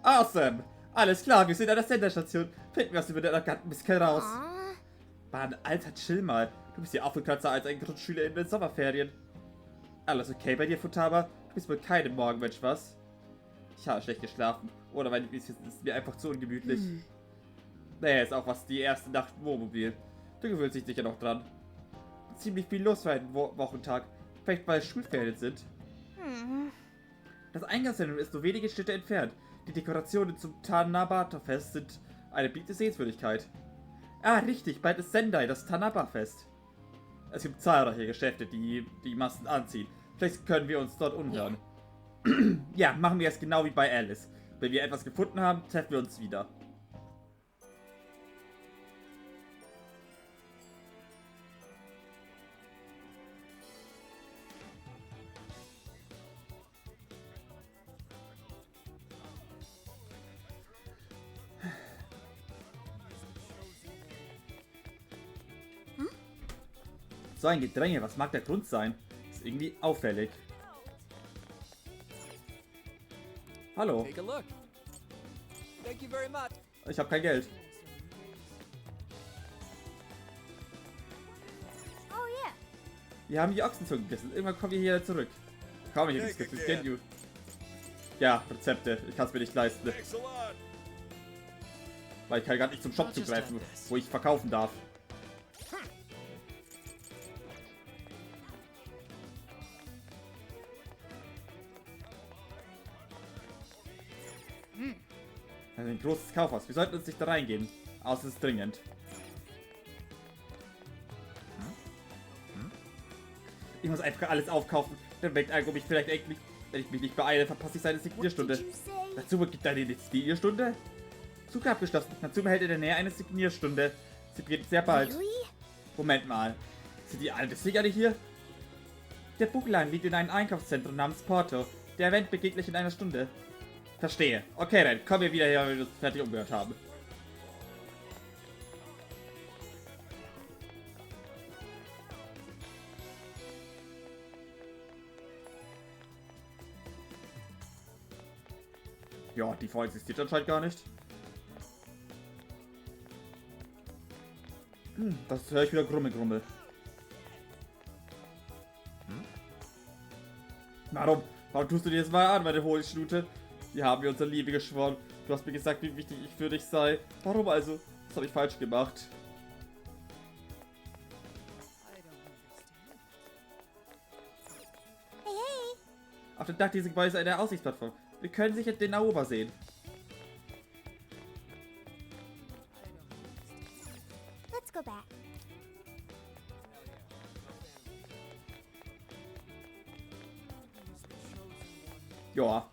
Awesome. Alles klar, wir sind an der Senderstation. Finden wir was über den eleganten Miskel raus. Mann, Alter, chill mal. Du bist hier aufgekratzer als ein Grundschüler in den Sommerferien. Alles okay bei dir, Futaba? Du bist wohl keine Morgenmensch, was? Ich habe schlecht geschlafen. Oder weil es ist mir einfach zu ungemütlich. Naja, ist auch was die erste Nacht im Wohnmobil. Du gewöhnst dich sicher noch dran. Ziemlich viel los für einen Wochentag. Vielleicht weil es Schulferien sind. Das Eingangszentrum ist nur wenige Schritte entfernt. Die Dekorationen zum Tanabata-Fest sind eine beliebte Sehenswürdigkeit. Ah, richtig, bald ist Sendai, das Tanaba-Fest. Es gibt zahlreiche Geschäfte, die die Massen anziehen. Vielleicht können wir uns dort umhören. Ja, machen wir es genau wie bei Alice. Wenn wir etwas gefunden haben, treffen wir uns wieder. So ein Gedränge, was mag der Grund sein? Ist irgendwie auffällig. Hallo. Ich habe kein Geld. Wir haben die Ochsenzunge gegessen. Irgendwann kommen wir hier zurück. Komm, ich habe das Geld. Ja, Rezepte. Ich kann es mir nicht leisten. Weil ich kann gar nicht zum Shop zugreifen, wo ich verkaufen darf. Ein großes Kaufhaus. Wir sollten uns nicht da reingehen. Außer es ist dringend. Ich muss einfach alles aufkaufen. Dann weckt Algo mich vielleicht endlich. Wenn ich mich nicht beeile, verpasse ich seine Signierstunde. Natsume gibt eine Signierstunde? Zug abgeschlossen. Natsume hält in der Nähe eine Signierstunde. Sie beginnt sehr bald. Moment mal. Sind die alle deswegen alle hier? Der Buchladen liegt in einem Einkaufszentrum namens Porto. Der Event beginnt gleich in einer Stunde. Verstehe. Okay, dann kommen wir wieder her, wenn wir uns fertig umgehört haben. Ja, die Frau existiert anscheinend gar nicht. Das höre ich wieder Grummel. Warum tust du dir das mal an, meine Hohlschnute? Wir haben mir unsere Liebe geschworen. Du hast mir gesagt, wie wichtig ich für dich sei. Warum also? Das habe ich falsch gemacht. Hey. Auf dem Dach dieses Gebäudes ist eine Aussichtsplattform. Wir können sicher den Naoba sehen. Let's go back. Ja,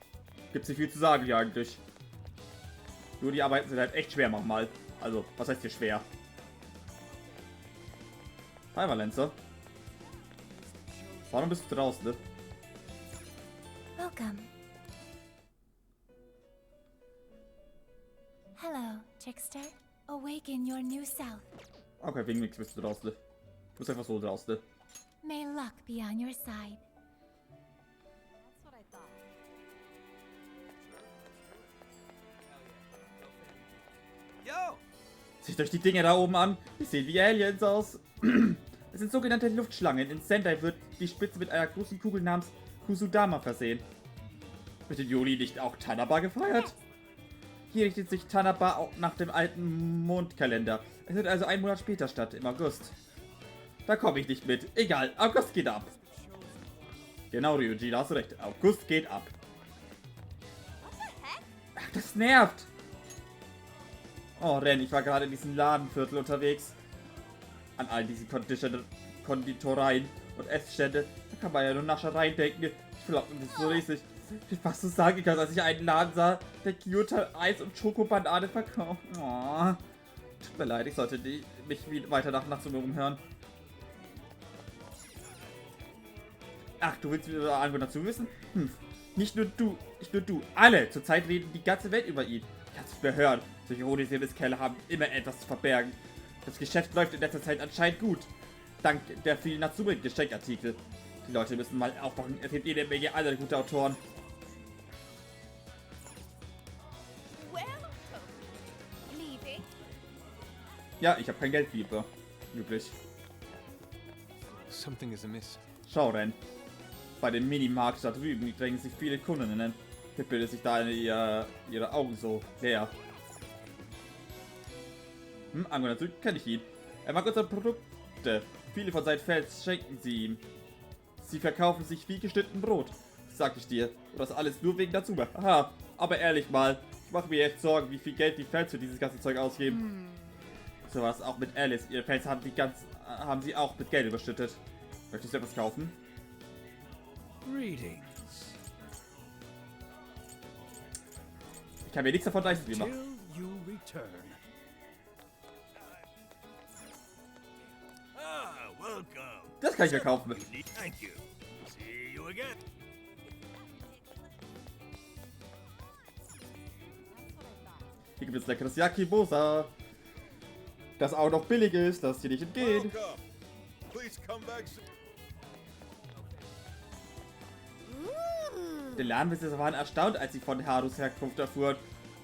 gibt's nicht viel zu sagen hier eigentlich. Nur die Arbeiten sind halt echt schwer manchmal. Also, was heißt hier schwer? Hi Valenza. Warum bist du draußen, ne? Welcome. Hello, Trickster. Awaken your new self. Okay, wegen nichts bist du draußen, ne? Du bist einfach so draußen, ne? May luck be on your side. Seht euch die Dinge da oben an. Die sehen wie Aliens aus. Es sind sogenannte Luftschlangen. In Sendai wird die Spitze mit einer großen Kugel namens Kusudama versehen. Wird im Juli nicht auch Tanaba gefeiert? Hier richtet sich Tanaba auch nach dem alten Mondkalender. Es wird also einen Monat später statt, im August. Da komme ich nicht mit. Egal, August geht ab. Genau, Ryuji, da hast du recht. August geht ab. Ach, das nervt. Oh, Ren, ich war gerade in diesem Ladenviertel unterwegs. An all diesen Konditoreien und Essstände. Da kann man ja nur Naschereien denken. Ich glaube, das ist so riesig. Ich fast so sagen kann, als ich einen Laden sah, der Kyoto Eis und Schokobanane verkauft. Oh. Tut mir leid, ich sollte mich weiter nach Natsume umhören. Ach, du willst wieder Ango dazu wissen? Nicht nur du, alle. Zurzeit reden die ganze Welt über ihn. Ich hab's nicht mehr hören. Solche Honigsäbelskerle haben immer etwas zu verbergen. Das Geschäft läuft in letzter Zeit anscheinend gut. Dank der vielen Natsume-Geschenkartikel. Die Leute müssen mal aufwachen. Es gibt jede Menge andere gute Autoren. Ja, ich habe kein Geld lieber. Üblich. Something is amiss. Schau, Ren. Bei dem Minimarkt da drüben drängen sich viele Kundinnen. Hier bildet sich da ihre Augen so leer. Ango, natürlich kenne ich ihn. Er mag unsere Produkte. Viele von seinen Fans schenken sie ihm. Sie verkaufen sich wie geschnitten Brot. Sag ich dir. Und das alles nur wegen dazu. Aha, aber ehrlich mal. Ich mache mir echt Sorgen, wie viel Geld die Fans für dieses ganze Zeug ausgeben. So war es auch mit Alice. Ihre Fans haben sie auch mit Geld überschüttet. Möchtest du etwas kaufen? Greetings. Ich kann mir nichts davon leisten, wie immer. Till you return. Welcome. Das kann ich mir kaufen. Thank you. See you again. Hier gibt es leckeres Yakibosa. Das auch noch billig ist, das hier nicht entgeht. Welcome. Please come back soon. Die Lernbesitzer waren erstaunt, als sie von Harus Herkunft erfuhren.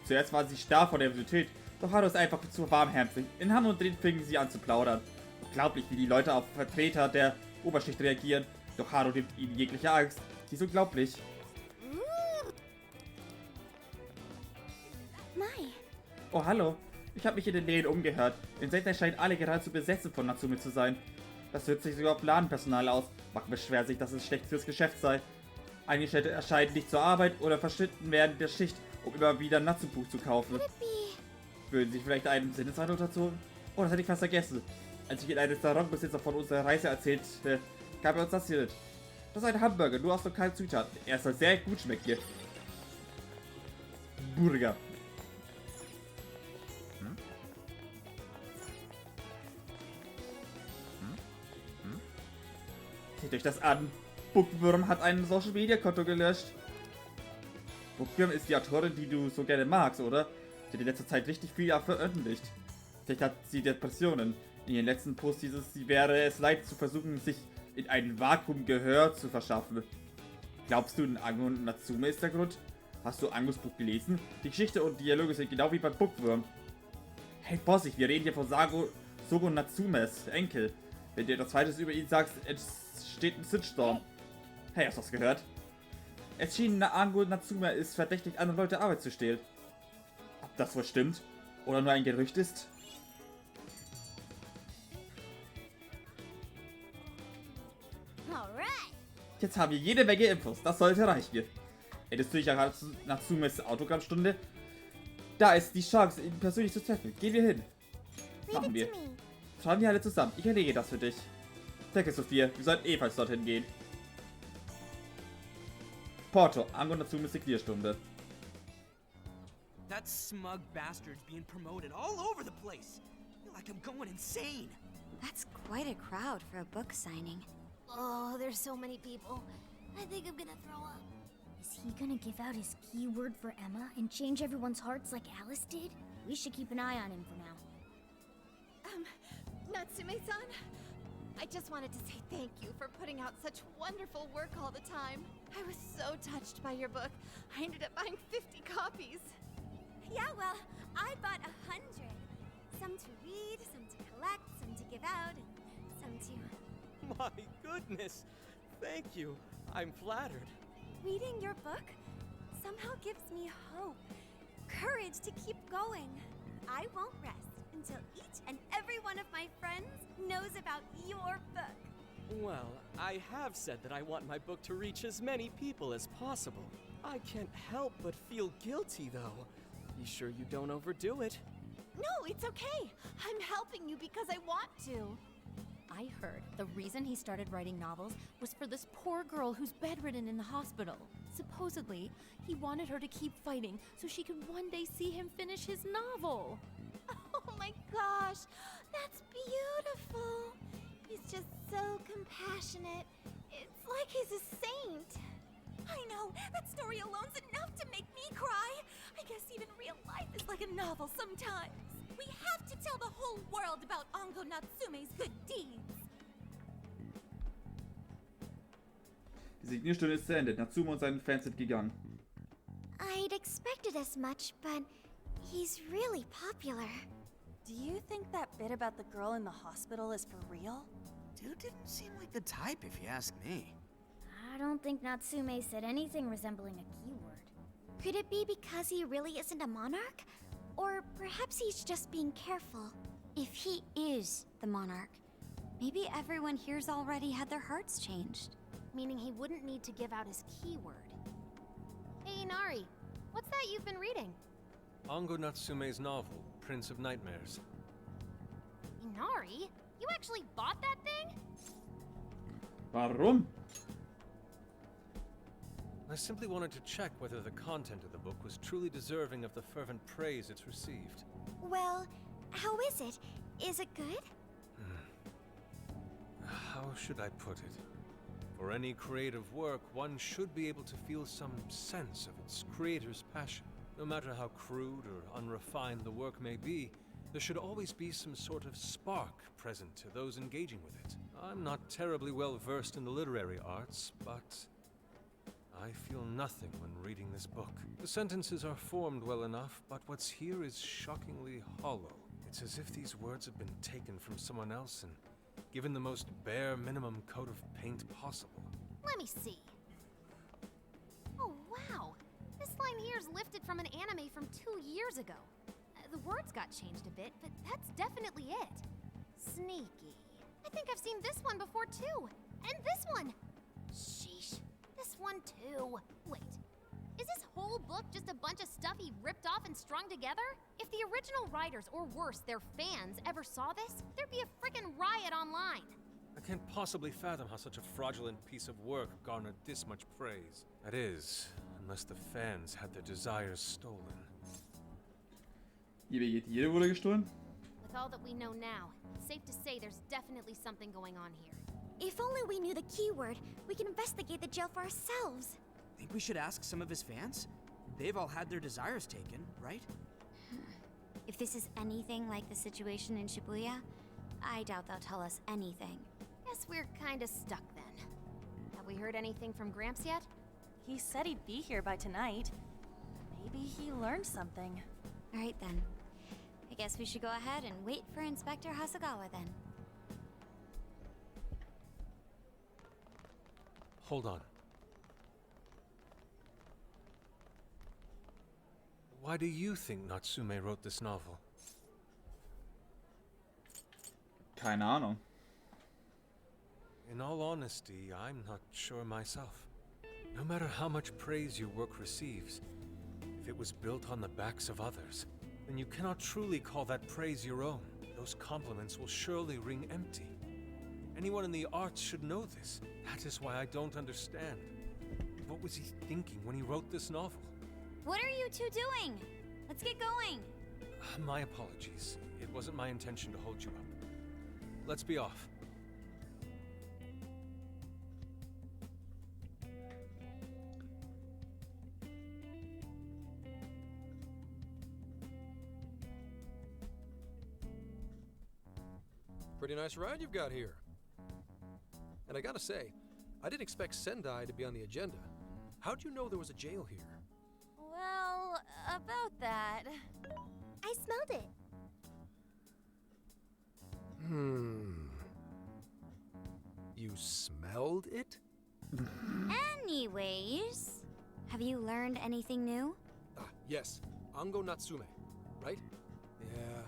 Zuerst waren sie starr von der Nervosität, doch Haru ist einfach zu warmherzig. In Hand und Drehen fingen sie an zu plaudern. Unglaublich, wie die Leute auf Vertreter der Oberschicht reagieren, doch Haru nimmt ihnen jegliche Angst. Sie ist unglaublich. Mai. Oh, hallo. Ich habe mich in den Nähen umgehört. In Sendai scheinen alle geradezu besessen von Natsume zu sein. Das wirkt sich sogar auf Ladenpersonal aus. Macht mir schwer, sich, dass es schlecht fürs Geschäft sei. Einige Städte erscheinen nicht zur Arbeit oder verschnitten während der Schicht, um immer wieder Natsubuch zu kaufen. Würden Sie vielleicht einen Sinneseindruck dazu? Oh, das hätte ich fast vergessen. Als ich in einem Restaurantbesitzer von unserer Reise erzählte, gab er uns das hier mit. Das ist ein Hamburger, nur aus lokalen Zutaten. Er soll sehr gut schmecken. Burger. Seht euch das an. Bookworm hat ein Social Media Konto gelöscht. Bookworm ist die Autorin, die du so gerne magst, oder? Sie hat in letzter Zeit richtig viel veröffentlicht. Vielleicht hat sie Depressionen. In ihren letzten Post sie wäre es leid zu versuchen, sich in ein Vakuum Gehör zu verschaffen. Glaubst du, Ango und Natsume ist der Grund? Hast du Angos Buch gelesen? Die Geschichte und Dialoge sind genau wie bei Bookworm. Hey Bossig, wir reden hier von Sogo Natsumes Enkel. Wenn du etwas Falsches über ihn sagst, entsteht ein Shitstorm. Hey, hast du das gehört? Es schien, Ango Natsume ist verdächtig, andere Leute Arbeit zu stehlen. Ob das wohl stimmt? Oder nur ein Gerücht ist? Alright. Jetzt haben wir jede Menge Infos. Das sollte reichen. Hättest du dich ja Natsumes Autogrammstunde? Da ist die Chance, ihn persönlich zu treffen. Gehen wir hin. Machen wir. Schauen wir alle zusammen. Ich erlege das für dich. Danke, Sophia. Wir sollten ebenfalls dorthin gehen. Porto, Ango Natsumes Signierstunde. That smug bastard's being promoted all over the place. I feel like I'm going insane. That's quite a crowd for a book signing. Oh, there's so many people. I think I'm gonna throw up. Is he gonna give out his keyword for Emma and change everyone's hearts like Alice did? We should keep an eye on him for now. Natsume-san, I just wanted to say thank you for putting out such wonderful work all the time. I was so touched by your book. I ended up buying 50 copies. Yeah, well, I bought 100. Some to read, some to collect, some to give out, and some to... My goodness. Thank you. I'm flattered. Reading your book somehow gives me hope, courage to keep going. I won't rest until each and every one of my friends knows about your book. Well, I have said that I want my book to reach as many people as possible. I can't help but feel guilty, though. Be sure you don't overdo it. No, it's okay. I'm helping you because I want to. I heard the reason he started writing novels was for this poor girl who's bedridden in the hospital. Supposedly, he wanted her to keep fighting so she could one day see him finish his novel. Oh my gosh, that's beautiful. He's just so compassionate. It's like he's a saint. I know, that story alone's enough to make me cry. I guess even real life is like a novel sometimes. We have to tell the whole world about Ango Natsume's good deeds. Die Signierstunde ist zu Ende. Natsume und seine Fans sind gegangen. I'd expected as much, but he's really popular. Do you think that bit about the girl in the hospital is for real? Dude didn't seem like the type, if you ask me. I don't think Natsume said anything resembling a keyword. Could it be because he really isn't a monarch? Or perhaps he's just being careful. If he is the monarch, maybe everyone here's already had their hearts changed. Meaning he wouldn't need to give out his keyword. Hey, Inari, what's that you've been reading? Ango Natsume's novel, Prince of Nightmares. Inari? You actually bought that thing? Warum? I simply wanted to check whether the content of the book was truly deserving of the fervent praise it's received. Well, how is it? Is it good? How should I put it? For any creative work, one should be able to feel some sense of its creator's passion. No matter how crude or unrefined the work may be, there should always be some sort of spark present to those engaging with it. I'm not terribly well versed in the literary arts, but I feel nothing when reading this book. The sentences are formed well enough, but what's here is shockingly hollow. It's as if these words have been taken from someone else and given the most bare minimum coat of paint possible. Let me see. Oh, wow. This line here is lifted from an anime from 2 years ago. The words got changed a bit, but that's definitely it. Sneaky. I think I've seen this one before too. And this one. Sheesh. This one too. Wait. Is this whole book just a bunch of stuff he ripped off and strung together? If the original writers, or worse, their fans, ever saw this, there'd be a frickin' riot online. I can't possibly fathom how such a fraudulent piece of work garnered this much praise. That is, unless the fans had their desires stolen. Jede wurde gestohlen? With all that we know now, it's safe to say there's definitely something going on here. If only we knew the keyword, we could investigate the jail for ourselves. Think we should ask some of his fans? They've all had their desires taken, right? If this is anything like the situation in Shibuya, I doubt they'll tell us anything. Guess we're kinda stuck then. Have we heard anything from Gramps yet? He said he'd be here by tonight. Maybe he learned something. All right then. I guess we should go ahead and wait for Inspector Hasagawa then. Hold on. Why do you think Natsume wrote this novel? Keine Ahnung. In all honesty, I'm not sure myself. No matter how much praise your work receives, if it was built on the backs of others, then you cannot truly call that praise your own. Those compliments will surely ring empty. Anyone in the arts should know this. That is why I don't understand. What was he thinking when he wrote this novel? What are you two doing? Let's get going. My apologies. It wasn't my intention to hold you up. Let's be off. Pretty nice ride you've got here. And I gotta say, I didn't expect Sendai to be on the agenda. How'd you know there was a jail here? Well, about that. I smelled it. You smelled it? Anyways, have you learned anything new? Ah, yes. Ango Natsume, right? Yeah,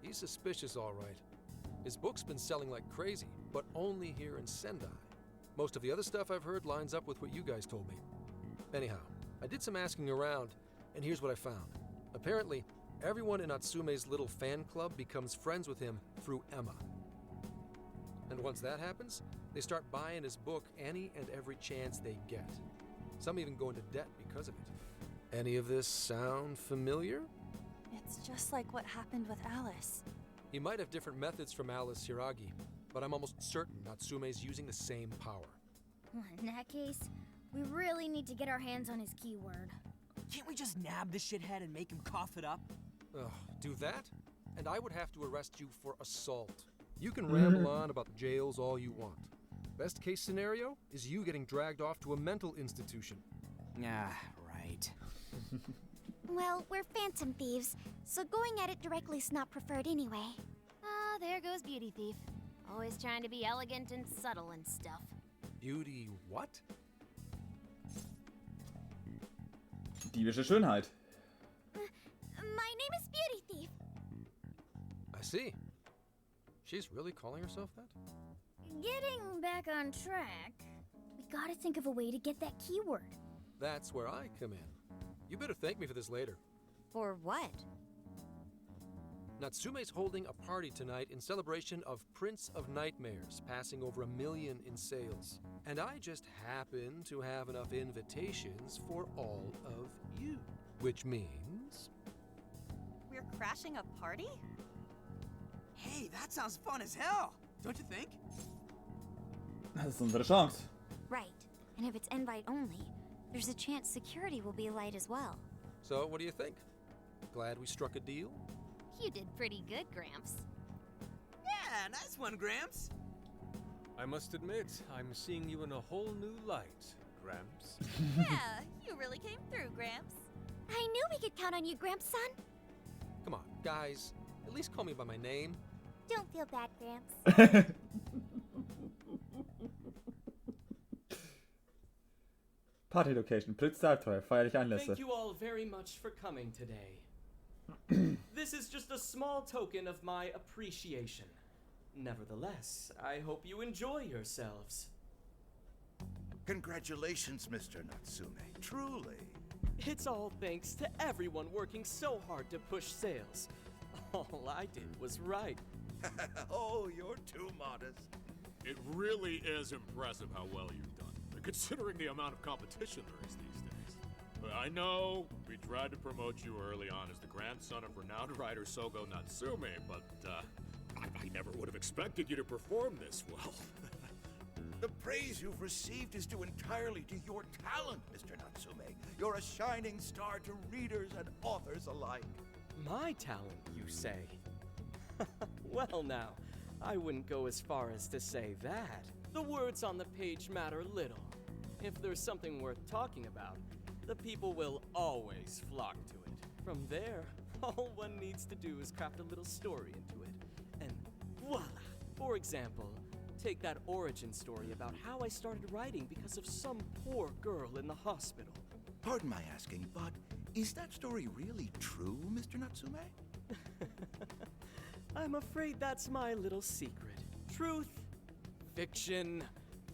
he's suspicious all right. His book's been selling like crazy, but only here in Sendai. Most of the other stuff I've heard lines up with what you guys told me. Anyhow, I did some asking around, and here's what I found. Apparently, everyone in Natsume's little fan club becomes friends with him through Emma. And once that happens, they start buying his book any and every chance they get. Some even go into debt because of it. Any of this sound familiar? It's just like what happened with Alice. He might have different methods from Alice Hiragi, but I'm almost certain Natsume's using the same power. In that case, we really need to get our hands on his keyword. Can't we just nab the shithead and make him cough it up? Ugh, do that? And I would have to arrest you for assault. You can ramble on about the jails all you want. Best case scenario is you getting dragged off to a mental institution. Ah, right. Well, we're phantom thieves, so going at it directly's not preferred anyway. Ah, there goes Beauty Thief. Always trying to be elegant and subtle and stuff. Beauty what? Diebische Schönheit. My name is Beauty Thief. I see. She's really calling herself that? Getting back on track, we gotta think of a way to get that keyword. That's where I come in. You better thank me for this later. For what? Natsume's holding a party tonight in celebration of Prince of Nightmares, passing over 1 million in sales. And I just happen to have enough invitations for all of you. Which means... We're crashing a party? Hey, that sounds fun as hell, don't you think? Das ist unsere Chance. Right. And if it's invite only, there's a chance security will be light as well. So, what do you think? Glad we struck a deal? You did pretty good, Gramps. Yeah, nice one, Gramps. I must admit, I'm seeing you in a whole new light, Gramps. Yeah, you really came through, Gramps. I knew we could count on you, Gramps-son. Come on, guys. At least call me by my name. Don't feel bad, Gramps. Party Location, Blitz-Abenteuer, feierliche Anlässe. Thank you all very much for coming today. This is just a small token of my appreciation. Nevertheless, I hope you enjoy yourselves. Congratulations, Mr. Natsume. Truly. It's all thanks to everyone working so hard to push sales. All I did was write. Oh, you're too modest. It really is impressive how well you've done, considering the amount of competition there is these days. But I know we tried to promote you early on as the grandson of renowned writer Sogo Natsume, but I never would have expected you to perform this well. The praise you've received is due entirely to your talent, Mr. Natsume. You're a shining star to readers and authors alike. My talent, you say? Well now, I wouldn't go as far as to say that. The words on the page matter little. If there's something worth talking about, the people will always flock to it. From there, all one needs to do is craft a little story into it. And voila! For example, take that origin story about how I started writing because of some poor girl in the hospital. Pardon my asking, but is that story really true, Mr. Natsume? I'm afraid that's my little secret. Truth, fiction.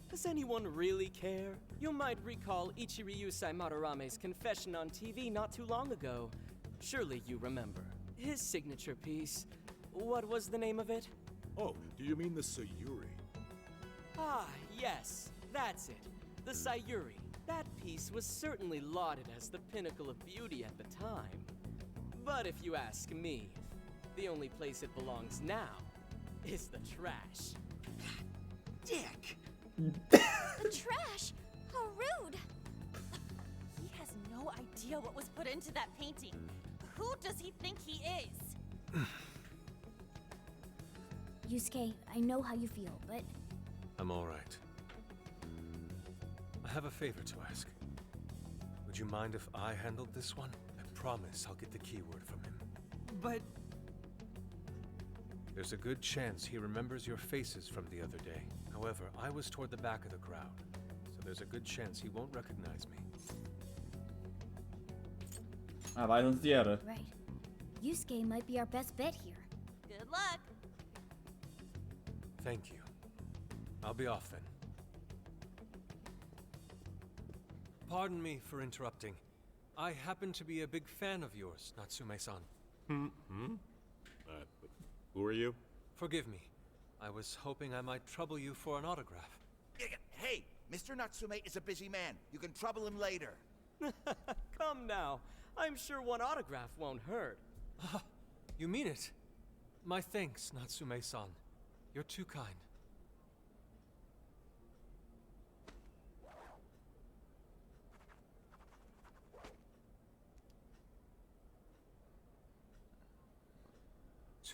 Does anyone really care? You might recall Ichiryu Madorame's confession on TV not too long ago. Surely you remember. His signature piece. What was the name of it? Oh, do you mean the Sayuri? Ah, yes, that's it. The Sayuri. That piece was certainly lauded as the pinnacle of beauty at the time. But if you ask me, the only place it belongs now is the trash. Dick! The trash? How rude! He has no idea what was put into that painting. Who does he think he is? Yusuke, I know how you feel, but... I'm all right. I have a favor to ask. Would you mind if I handled this one? I promise I'll get the keyword from him. But There's a good chance he remembers your faces from the other day. However, I was toward the back of the crowd, so there's a good chance he won't recognize me. Erweist uns die Ehre. Right. Yusuke might be our best bet here. Good luck. Thank you. I'll be off then. Pardon me for interrupting. I happen to be a big fan of yours, Natsume-san. Who are you? Forgive me. I was hoping I might trouble you for an autograph. Hey, Mr. Natsume is a busy man. You can trouble him later. Come now. I'm sure one autograph won't hurt. You mean it? My thanks, Natsume-san. You're too kind.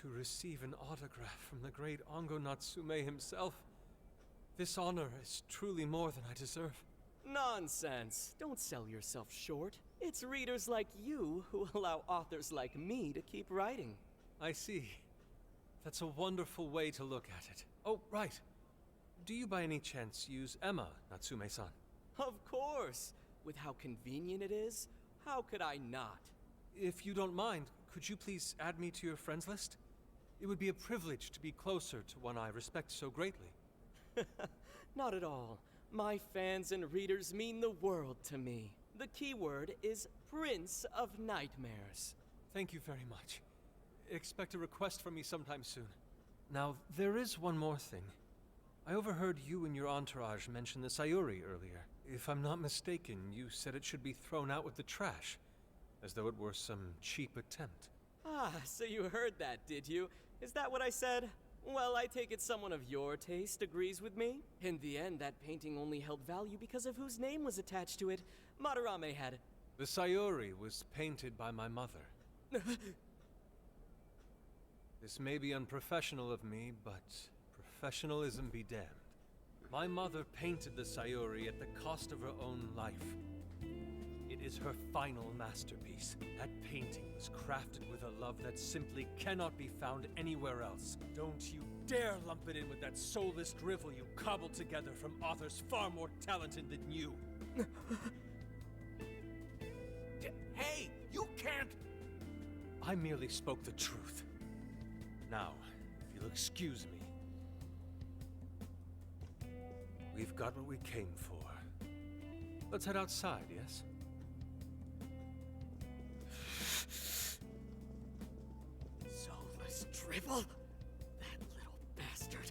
To receive an autograph from the great Ongo Natsume himself, this honor is truly more than I deserve. Nonsense. Don't sell yourself short. It's readers like you who allow authors like me to keep writing. I see. That's a wonderful way to look at it. Oh, right. Do you by any chance use Emma, Natsume-san? Of course! With how convenient it is, how could I not? If you don't mind, could you please add me to your friends list? It would be a privilege to be closer to one I respect so greatly. Not at all. My fans and readers mean the world to me. The keyword is Prince of Nightmares. Thank you very much. Expect a request from me sometime soon. Now, there is one more thing. I overheard you and your entourage mention the Sayuri earlier. If I'm not mistaken, you said it should be thrown out with the trash, as though it were some cheap attempt. Ah, so you heard that, did you? Is that what I said? Well, I take it someone of your taste agrees with me. In the end, that painting only held value because of whose name was attached to it. Madarame had... The Sayuri was painted by my mother. This may be unprofessional of me, but professionalism be damned. My mother painted the Sayuri at the cost of her own life. It is her final masterpiece. That painting was crafted with a love that simply cannot be found anywhere else. Don't you dare lump it in with that soulless drivel you cobbled together from authors far more talented than you. Hey, you can't... I merely spoke the truth. Now, if you'll excuse me. We've got what we came for. Let's head outside, yes? Soulless drivel? That little bastard.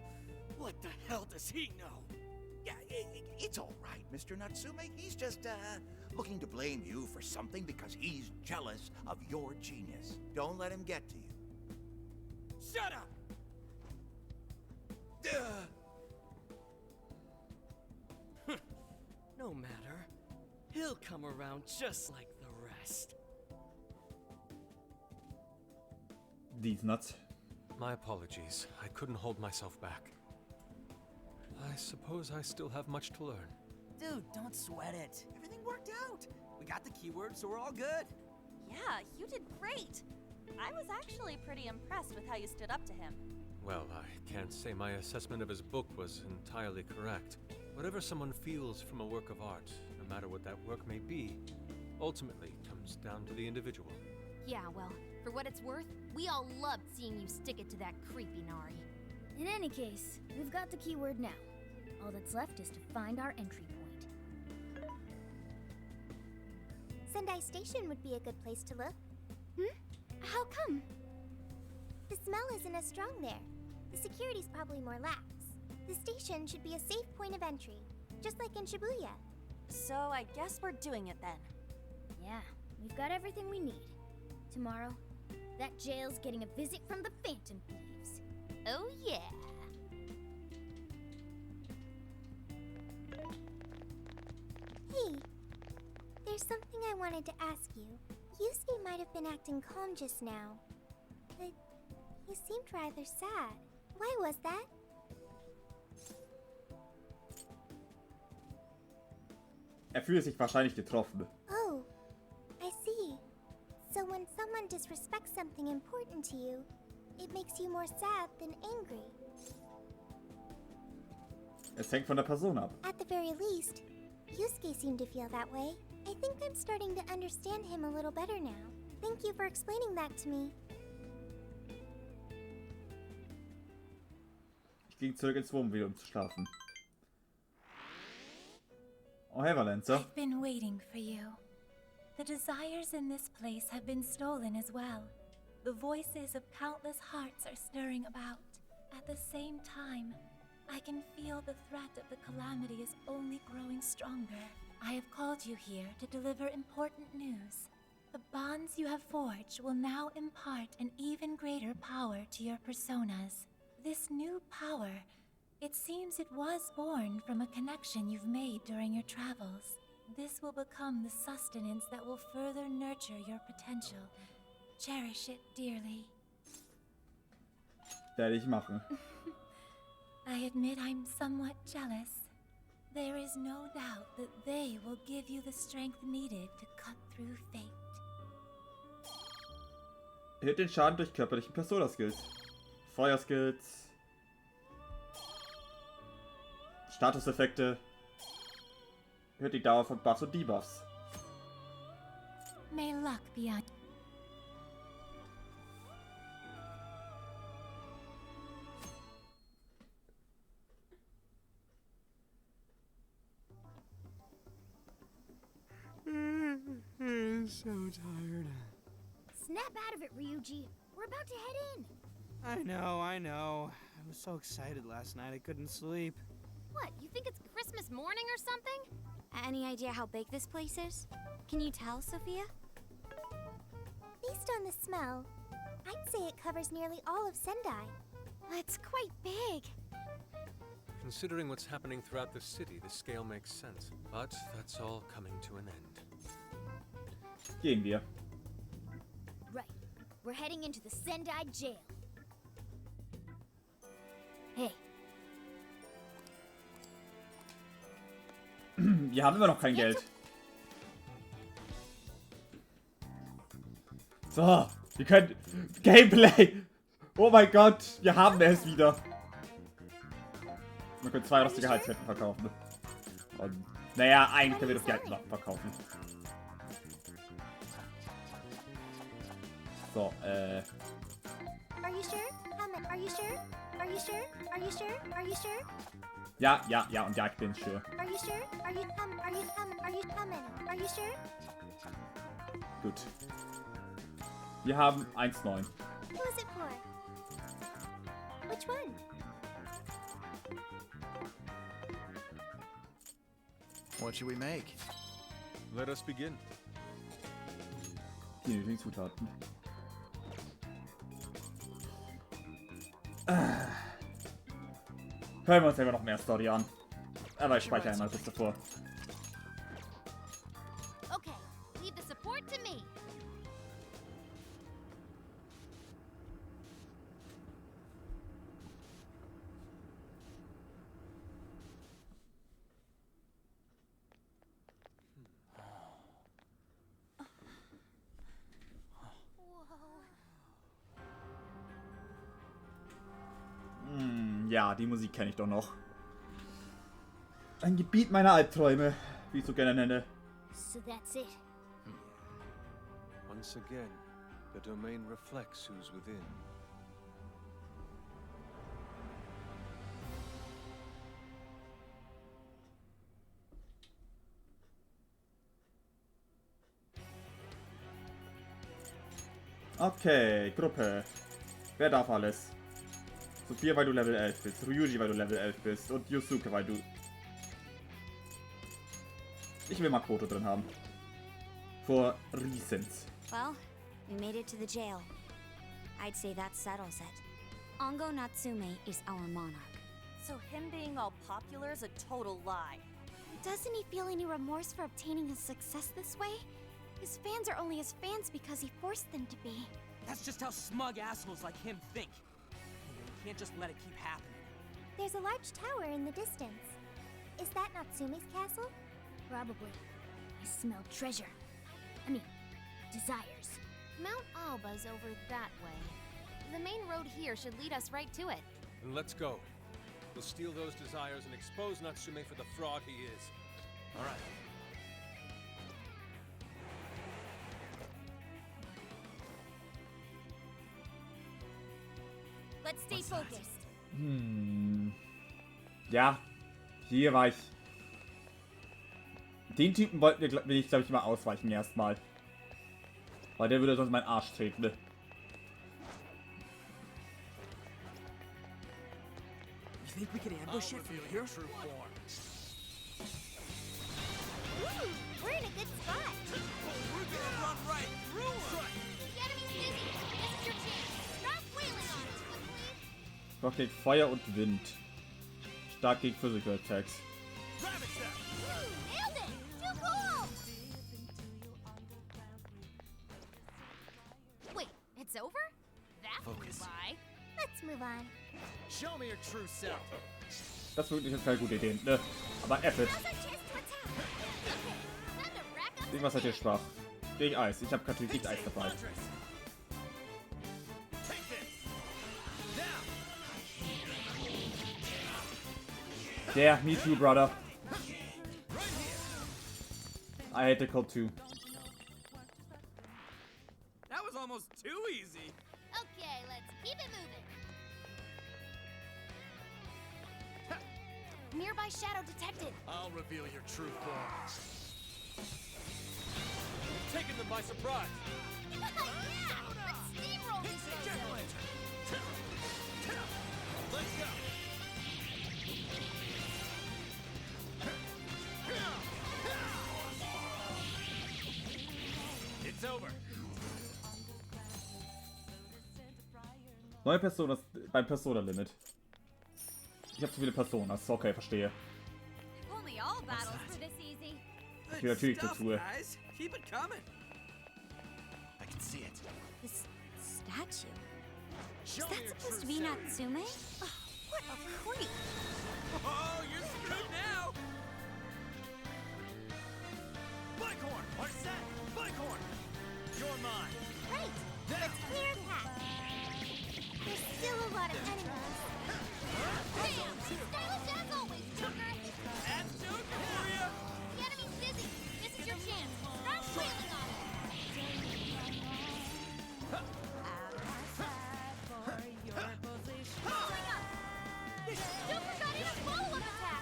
What the hell does he know? Yeah, it's all right, Mr. Natsume. He's just, looking to blame you for something because he's jealous of your genius. Don't let him get to you. Shut up! No matter. He'll come around just like the rest. These nuts. My apologies. I couldn't hold myself back. I suppose I still have much to learn. Dude, don't sweat it. Everything worked out. We got the keyword, so we're all good. Yeah, you did great. I was actually pretty impressed with how you stood up to him. Well, I can't say my assessment of his book was entirely correct. Whatever someone feels from a work of art, no matter what that work may be, ultimately comes down to the individual. Yeah, well, for what it's worth, we all loved seeing you stick it to that creepy Nari. In any case, we've got the keyword now. All that's left is to find our entry point. Sendai Station would be a good place to look. How come? The smell isn't as strong there. The security's probably more lax. The station should be a safe point of entry, just like in Shibuya. So I guess we're doing it then. Yeah, we've got everything we need. Tomorrow, that jail's getting a visit from the Phantom Thieves. Oh yeah! Hey, there's something I wanted to ask you. Yusuke might have been acting calm just now, but he seemed rather sad. Why was that? Fühlt sich wahrscheinlich getroffen. Oh, I see. So when someone disrespects something important to you, it makes you more sad than angry. Es hängt von der Person ab. At the very least, Yusuke seemed to feel that way. I think I'm starting to understand him a little better now. Thank you for explaining that to me. Ich ging zurück ins Wohnmobil, um zu schlafen. Oh, hey, Valenza. I've been waiting for you. The desires in this place have been stolen as well. The voices of countless hearts are stirring about. At the same time, I can feel the threat of the calamity is only growing stronger. I have called you here to deliver important news. The bonds you have forged will now impart an even greater power to your personas. This new power, it seems it was born from a connection you've made during your travels. This will become the sustenance that will further nurture your potential. Cherish it dearly. Werde ich machen. I admit I'm somewhat jealous. There is no doubt that they will give you the strength needed to cut through fate. Erhöht den Schaden durch körperlichen Persona-Skills. Feuerskills. Statuseffekte. Erhöht die Dauer von Buffs und Debuffs. May luck be on. I'm so tired. Snap out of it, Ryuji. We're about to head in. I know. I was so excited last night I couldn't sleep. What, you think it's Christmas morning or something? Any idea how big this place is? Can you tell, Sophia? Based on the smell, I'd say it covers nearly all of Sendai. That's quite big. Considering what's happening throughout the city, the scale makes sense. But that's all coming to an end. Gehen wir. Right. We're heading into the Sendai jail. Hey. Wir haben immer noch kein Geld. So, wir können... Gameplay! Oh mein Gott, wir haben es wieder. Wir können 2 rostige Halsketten verkaufen. Und, naja, eigentlich können wir das Geld noch verkaufen. So, Are you sure? Are you sure? Are you sure? Are you sure? Are you sure? Ja, und ja, ich bin sure. Are you sure? Are you coming? Are you sure? Gut. Wir haben 1,9. Who is it for? Which one? What should we make? Let us begin. Die nötigen Zutaten. Hören wir uns selber noch mehr Story an. Aber ich speichere einmal kurz davor. Okay, leave the support to me. Ja, die Musik kenne ich doch noch. Ein Gebiet meiner Albträume, wie ich es so gerne nenne. So that's it. Once again, the domain reflects who's within. Okay, Gruppe. Wer darf alles? Sophia, weil du Level 11 bist. Ryuji, weil du Level 11 bist. Und Yusuke, weil du... Ich will Makoto drin haben. For reasons. Well, we made it to the jail. I'd say that settles it. Ongo Natsume is our monarch. So him being all popular is a total lie. Doesn't he feel any remorse for obtaining his success this way? His fans are only his fans because he forced them to be. That's just how smug assholes like him think. You can't just let it keep happening. There's a large tower in the distance. Is that Natsume's castle? Probably. I smell treasure. I mean, desires. Mount Alba's over that way. The main road here should lead us right to it. Then let's go. We'll steal those desires and expose Natsume for the fraud he is. All right. Let's stay focused. Ja, hier war ich. Den Typen will ich, glaube ich, mal ausweichen erstmal. Weil der würde sonst meinen Arsch treten. Ne? You think we could ambush it from here? Ooh, we're in a good spot. We're gonna run right through him! The enemy's busy. This is your chance. Start wailing on it, please. Doch gegen Feuer und Wind. Stark gegen Physical Attacks. Nailed it! Too cool! Wait, it's over? That flew by. Let's move on. Show me your true self. Das sind wirklich keine gute Ideen, ne? Aber F-It. Irgendwas seid ihr schwach. Gegen Eis. Ich habe natürlich nicht Eis dabei. Yeah, me too, brother. I hate the cold too. That was almost too easy. Okay, let's keep it moving. Nearby shadow detected. I'll reveal your true form. Taking them by surprise. Yeah! Let's steamroll these guys. Let's go. It's over. Neue Personas beim Persona-Limit. Ich habe zu viele Personas. Okay, verstehe. Only all battles were this easy. Ich will natürlich Stuff, dazu. guys. Keep it coming. I can see it. This statue. Is that supposed to be Natsume? Oh, what a creep. Oh, you're screwed now. Bighorn, are set. Bighorn, you're mine. Right! Let's clear a path. There's still a lot of enemies. Bam! Stylish as always, Joker. That's Joker for you. The enemy's busy. This is your chance. Start wailing on him. Following up. Joker got in a follow-up attack.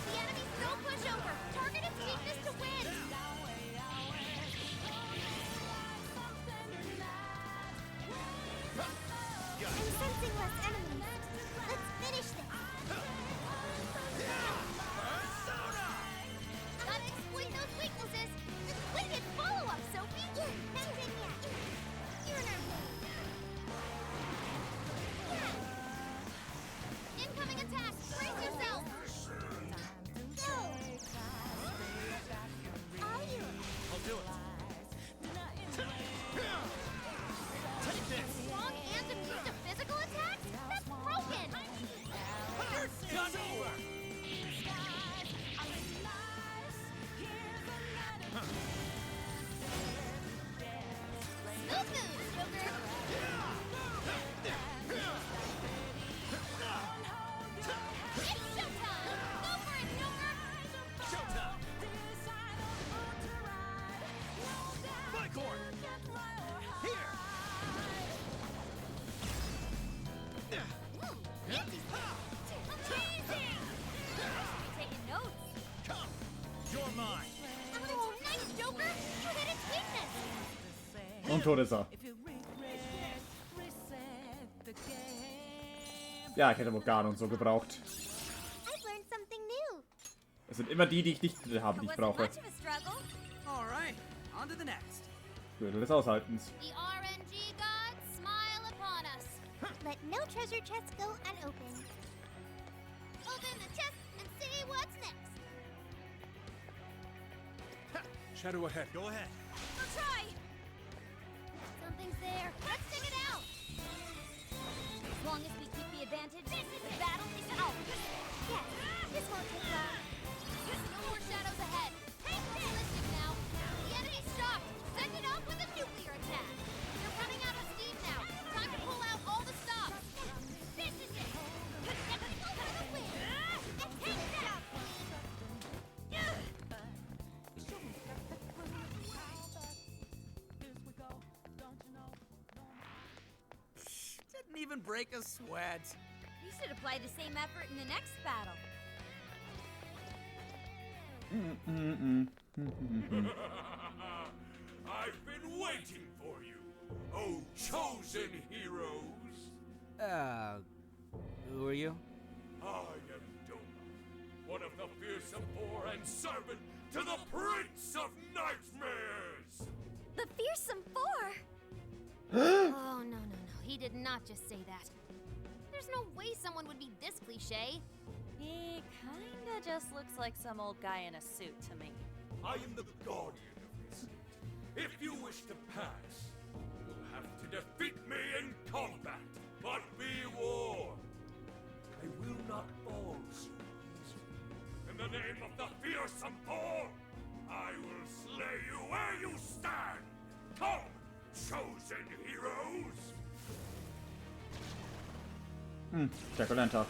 The enemy's no pushover. Target its weakness to win. I'm sensing less enemies. Let's finish this. Gotta exploit those weaknesses. Wicked follow-up, Sophie. Nothing yet. You're in our way. Incoming attack. Brace yourself. Go! Are you? I'll do it. Take this. Strong and immune to physical attacks? That's broken. You're done for. Smooth moves, Joker. It's showtime. Go for it, Joker. Showtime. Bighorn, here. Fancy. Amazing. Taking notes. Come, you're mine. Oh, nice, Joker. You hit its weakness. Und tot ist er. Ja, ich hätte Morgane und so gebraucht. I've learned something new. Es sind immer die, die ich nicht habe, die ich brauche. Much of a struggle. All right, on to the next. Gürtel des Aushaltens. The RNG gods smile upon us. Let no treasure chest go unopened. Open the chest and see what's next. Shadow ahead. Go ahead. I'll try. Something's there. Let's dig it out. As long as we keep the advantage, the battle is ours. Yes, this won't take long. No more shadows ahead. Realistic now. The enemy's shocked. Send it up with a nuclear attack. You're running out of steam now. Time to pull out all the stops. This is it. Technical for the win. And take that. Didn't even break a sweat. You should apply the same effort in the next battle. I've been waiting for you, oh chosen heroes. Who are you? I am Doma, one of the fearsome four and servant to the Prince of Nightmares. The Fearsome Four! Oh, no. He did not just say that. There's no way someone would be this cliche. He kinda just looks like some old guy in a suit to me. I am the guardian of this. If you wish to pass, you'll have to defeat me in combat, but be warned. I will not fall so easily. In the name of the fearsome four, I will slay you where you stand. Come, chosen heroes. Jack-O-Lantern.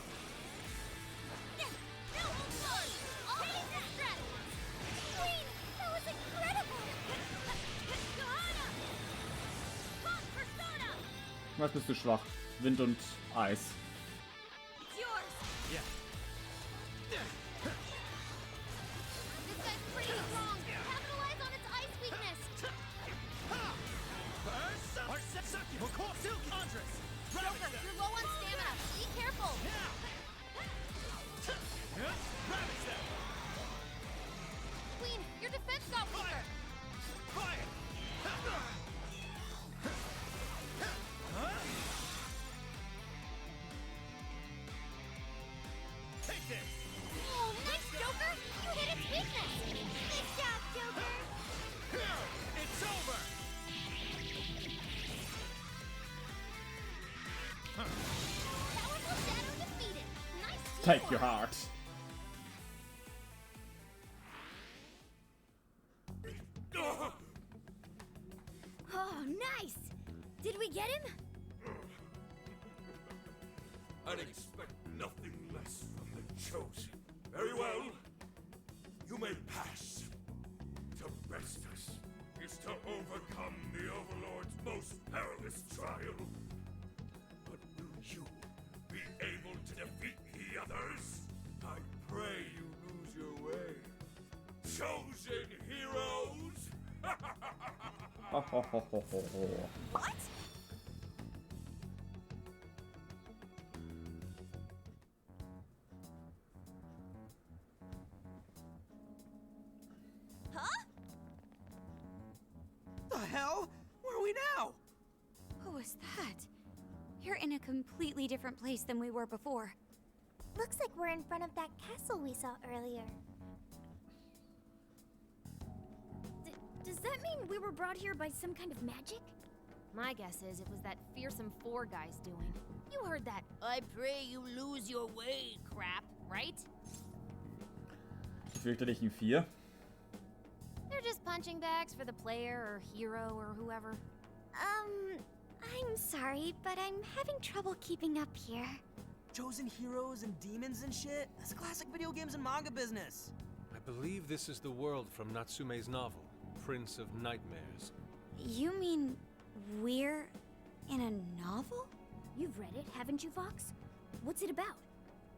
Was bist du schwach? Wind und Eis. You're low on stamina. Be careful. Queen, your defense got weaker. Fire! Take this! Oh, nice, Joker. You hit its weakness. Good job, Joker. It's over! Powerful Shadow defeated. Nice. Take your heart. Oh, nice! Did we get him? I'd expect nothing less from the chosen. Very well. You may pass. To best us is to overcome the Overlord's most perilous trial. But will you be able to defeat the others? I pray you lose your way. Chosen heroes! What? Huh? The hell? Where are we now? Who was that? You're in a completely different place than we were before. Looks like we're in front of that castle we saw earlier. Does that mean we were brought here by some kind of magic? My guess is it was that fearsome four guy's doing. You heard that "I pray you lose your way" crap, right? Die fürchterlichen Vier. They're just punching bags for the player or hero or whoever. I'm sorry, but I'm having trouble keeping up here. Chosen heroes and demons and shit? That's classic video games and manga business. I believe this is the world from Natsume's novel, Prince of Nightmares. You mean we're in a novel? You've read it, haven't you, Vox? What's it about?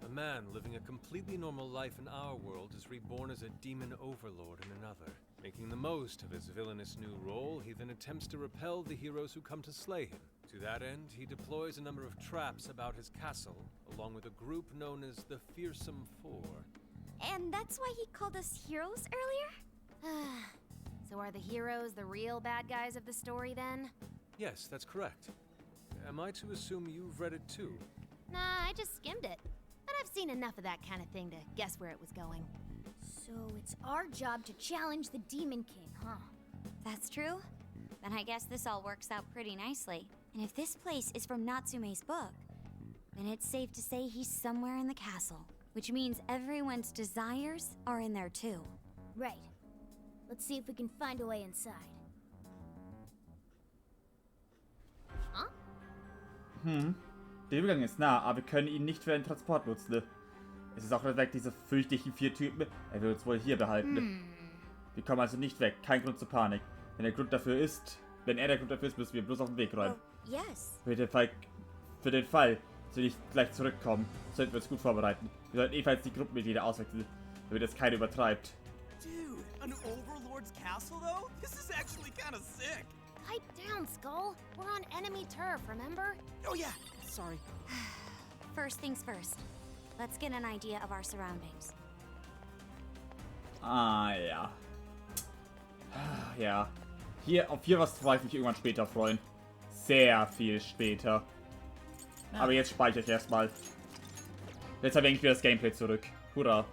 A man living a completely normal life in our world is reborn as a demon overlord in another. Making the most of his villainous new role, he then attempts to repel the heroes who come to slay him. To that end, he deploys a number of traps about his castle, along with a group known as the Fearsome Four. And that's why he called us heroes earlier? So are the heroes the real bad guys of the story then? Yes, that's correct. Am I to assume you've read it too? Nah, I just skimmed it. But I've seen enough of that kind of thing to guess where it was going. So it's our job to challenge the Demon King, huh? That's true. Then I guess this all works out pretty nicely. And if this place is from Natsume's book, then it's safe to say he's somewhere in the castle. Which means everyone's desires are in there too. Right. Let's see if we can find a way inside. Huh? Der Übergang ist nah, aber wir können ihn nicht für einen Transport nutzen. Es ist auch weit weg, diese fürchterlichen 4 Typen. Er will uns wohl hier behalten. Wir kommen also nicht weg. Kein Grund zur Panik. Wenn er der Grund dafür ist, müssen wir bloß auf den Weg räumen. Oh, yes. Für den Fall, dass wir nicht gleich zurückkommen, sollten wir uns gut vorbereiten. Wir sollten ebenfalls die Gruppenmitglieder auswechseln, damit es keiner übertreibt. Dude, an Overlord's castle though? This is actually kind of sick. Pipe down, Skull. We're on enemy turf, remember? Oh yeah, sorry. First things first. Let's get an idea of our surroundings. Ah, ja. Ja. Auf hier was freue ich mich irgendwann später freuen. Sehr viel später. Aber jetzt speichere ich erstmal. Jetzt habe ich wieder das Gameplay zurück. Hurra.